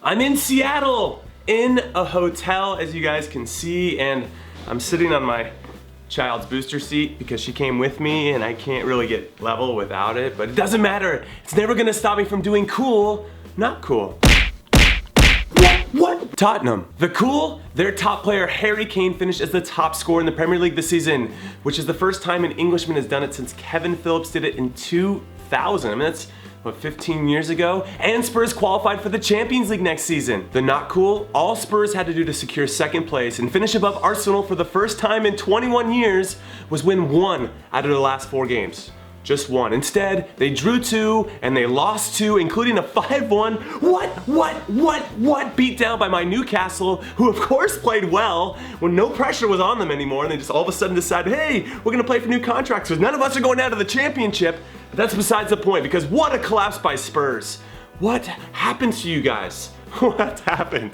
I'm in Seattle, in a hotel, as you guys can see, and I'm sitting on my child's booster seat because she came with me and I can't really get level without it, but it doesn't matter. It's never gonna stop me from doing cool, not cool. What? Tottenham. The cool? Their top player, Harry Kane, finished as the top scorer in the Premier League this season, which is the first time an Englishman has done it since Kevin Phillips did it in 2000. I mean, that's, what, 15 years ago? And Spurs qualified for the Champions League next season. The not cool? All Spurs had to do to secure second place and finish above Arsenal for the first time in 21 years was win 1 out of the last 4 games. Just 1. Instead, they drew 2 and they lost 2, including a 5-1 what beatdown by my Newcastle, who of course played well when no pressure was on them anymore, and they just all of a sudden decided, hey, we're gonna play for new contracts because none of us are going down to the championship. But that's besides the point, because what a collapse by Spurs. What happened to you guys? What happened?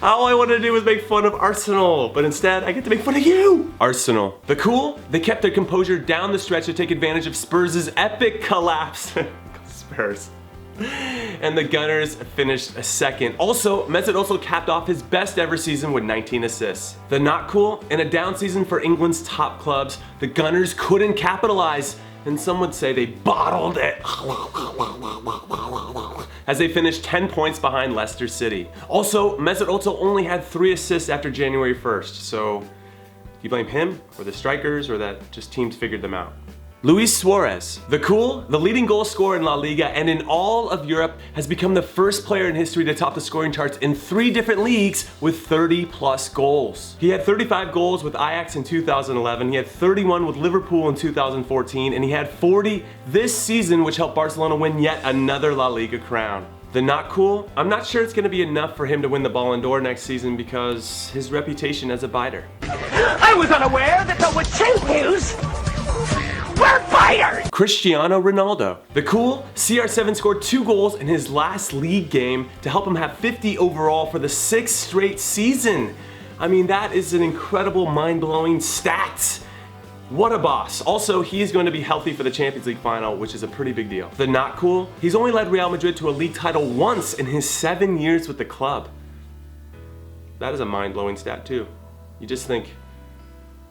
All I wanted to do was make fun of Arsenal, but instead I get to make fun of you! Arsenal. The cool? They kept their composure down the stretch to take advantage of Spurs' epic collapse. Spurs. And the Gunners finished a second. Also, Mesut also capped off his best ever season with 19 assists. The not cool? In a down season for England's top clubs, the Gunners couldn't capitalize, and some would say they bottled it, as they finished 10 points behind Leicester City. Also, Mesut Ozil only had 3 assists after January 1st, so do you blame him, or the strikers, or that just teams figured them out? Luis Suarez. The cool? The leading goal scorer in La Liga and in all of Europe, has become the first player in history to top the scoring charts in 3 different leagues with 30+ goals. He had 35 goals with Ajax in 2011, he had 31 with Liverpool in 2014, and he had 40 this season, which helped Barcelona win yet another La Liga crown. The not cool? I'm not sure it's gonna be enough for him to win the Ballon d'Or next season because his reputation as a biter. I was unaware that the champions were biters! Cristiano Ronaldo. The cool? CR7 scored 2 goals in his last league game to help him have 50 overall for the 6th straight season. I mean, that is an incredible, mind-blowing stat. What a boss. Also, he is going to be healthy for the Champions League final, which is a pretty big deal. The not cool? He's only led Real Madrid to a league title once in his 7 years with the club. That is a mind-blowing stat too. You just think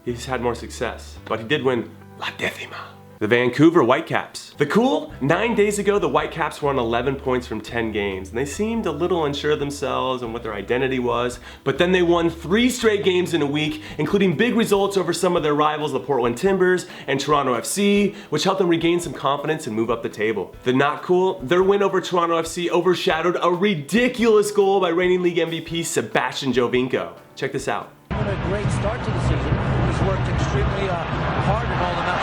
he's had more success, but he did win La Décima. The Vancouver Whitecaps. The cool? 9 days ago, the Whitecaps were on 11 points from 10 games, and they seemed a little unsure of themselves and what their identity was, but then they won 3 straight games in a week, including big results over some of their rivals, the Portland Timbers and Toronto FC, which helped them regain some confidence and move up the table. The not cool? Their win over Toronto FC overshadowed a ridiculous goal by reigning league MVP Sebastian Giovinco. Check this out. What a great start to the season. He's worked extremely hard in all the matches.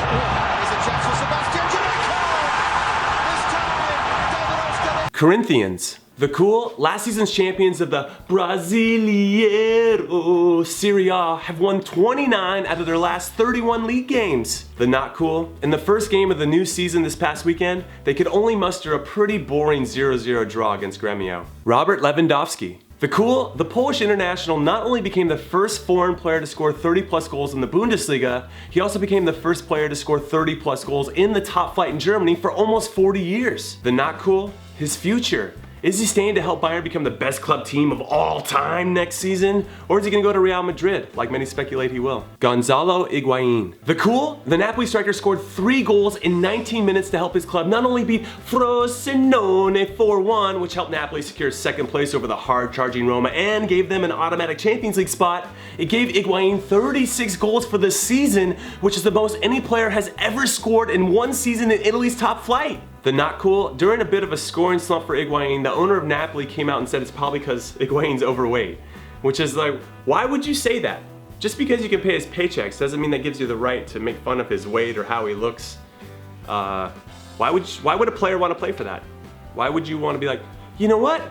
Corinthians. The cool? Last season's champions of the Brasileiro Serie A have won 29 out of their last 31 league games. The not cool? In the first game of the new season this past weekend, they could only muster a pretty boring 0-0 draw against Grêmio. Robert Lewandowski. The cool? The Polish international not only became the first foreign player to score 30+ goals in the Bundesliga, he also became the first player to score 30+ goals in the top flight in Germany for almost 40 years. The not cool? His future. Is he staying to help Bayern become the best club team of all time next season? Or is he gonna go to Real Madrid, like many speculate he will? Gonzalo Higuain. The cool? The Napoli striker scored 3 goals in 19 minutes to help his club not only beat Frosinone 4-1, which helped Napoli secure 2nd place over the hard-charging Roma and gave them an automatic Champions League spot, it gave Higuain 36 goals for the season, which is the most any player has ever scored in one season in Italy's top flight. The not cool? During a bit of a scoring slump for Higuain, the owner of Napoli came out and said it's probably because Higuain's overweight. Which is like, why would you say that? Just because you can pay his paychecks doesn't mean that gives you the right to make fun of his weight or how he looks. Why would a player want to play for that? Why would you want to be like, you know what?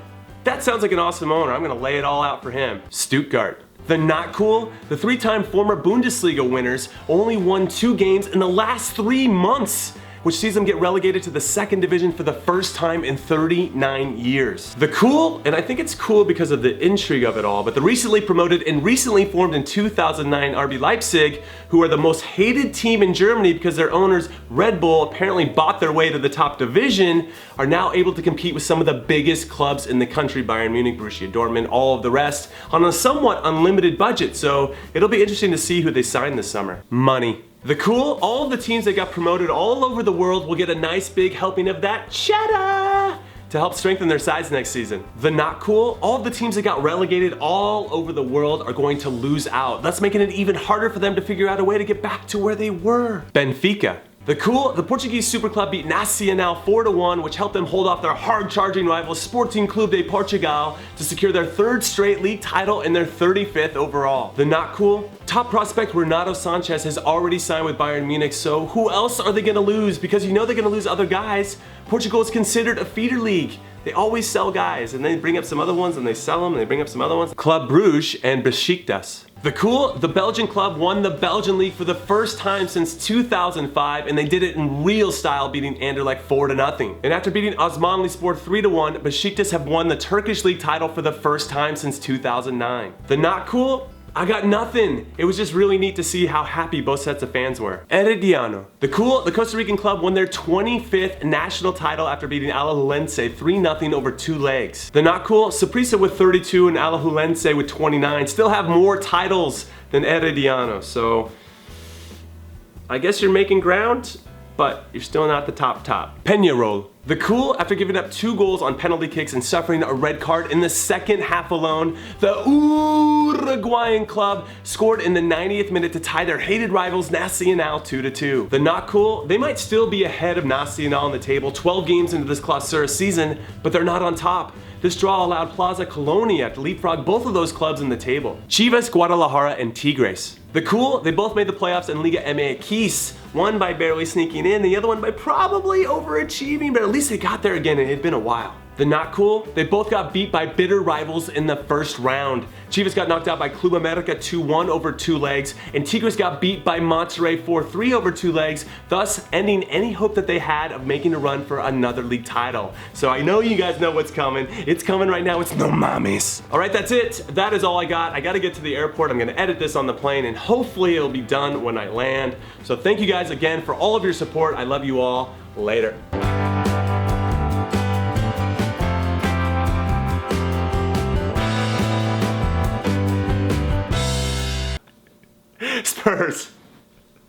That sounds like an awesome owner, I'm gonna lay it all out for him. Stuttgart. The not cool? The 3-time former Bundesliga winners only won 2 games in the last 3 months. which sees them get relegated to the second division for the first time in 39 years. The cool, and I think it's cool because of the intrigue of it all, but the recently promoted and recently formed in 2009 RB Leipzig, who are the most hated team in Germany because their owners, Red Bull, apparently bought their way to the top division, are now able to compete with some of the biggest clubs in the country, Bayern Munich, Borussia Dortmund, all of the rest, on a somewhat unlimited budget. So it'll be interesting to see who they sign this summer. Money. The cool, all of the teams that got promoted all over the world will get a nice big helping of that cheddar to help strengthen their sides next season. The not cool, all of the teams that got relegated all over the world are going to lose out, thus making it even harder for them to figure out a way to get back to where they were. Benfica. The cool, the Portuguese super club beat Nacional 4-1, which helped them hold off their hard-charging rival Sporting Clube de Portugal to secure their third straight league title and their 35th overall. The not cool, top prospect Renato Sanchez has already signed with Bayern Munich, so who else are they gonna lose? Because you know they're gonna lose other guys. Portugal is considered a feeder league. They always sell guys, and they bring up some other ones, and they sell them, and they bring up some other ones. Club Brugge and Besiktas. The cool, the Belgian club won the Belgian league for the first time since 2005, and they did it in real style, beating Anderlecht 4-0. And after beating Osmanlispor 3-1, Besiktas have won the Turkish league title for the first time since 2009. The not cool? I got nothing. It was just really neat to see how happy both sets of fans were. Herediano. The cool, the Costa Rican club won their 25th national title after beating Alajuelense 3-0 over 2 legs. The not cool, Saprissa with 32 and Alajuelense with 29 still have more titles than Herediano, so I guess you're making ground, but you're still not the top. Peñarol. The cool, after giving up 2 goals on penalty kicks and suffering a red card in the second half alone, the Uruguayan club scored in the 90th minute to tie their hated rivals Nacional 2-2. The not cool, they might still be ahead of Nacional on the table 12 games into this Clausura season, but they're not on top. This draw allowed Plaza Colonia to leapfrog both of those clubs in the table. Chivas, Guadalajara, and Tigres. The cool, they both made the playoffs in Liga MX, one by barely sneaking in, the other one by probably overachieving, but at least they got there again, and it had been a while. The not cool, they both got beat by bitter rivals in the first round. Chivas got knocked out by Club America 2-1 over 2 legs, and Tigres got beat by Monterrey 4-3 over 2 legs, thus ending any hope that they had of making a run for another league title. So I know you guys know what's coming. It's coming right now, it's no mames. All right, that's it. That is all I got. I gotta get to the airport. I'm gonna edit this on the plane, and hopefully it'll be done when I land. So thank you guys again for all of your support. I love you all. Later. Spurs.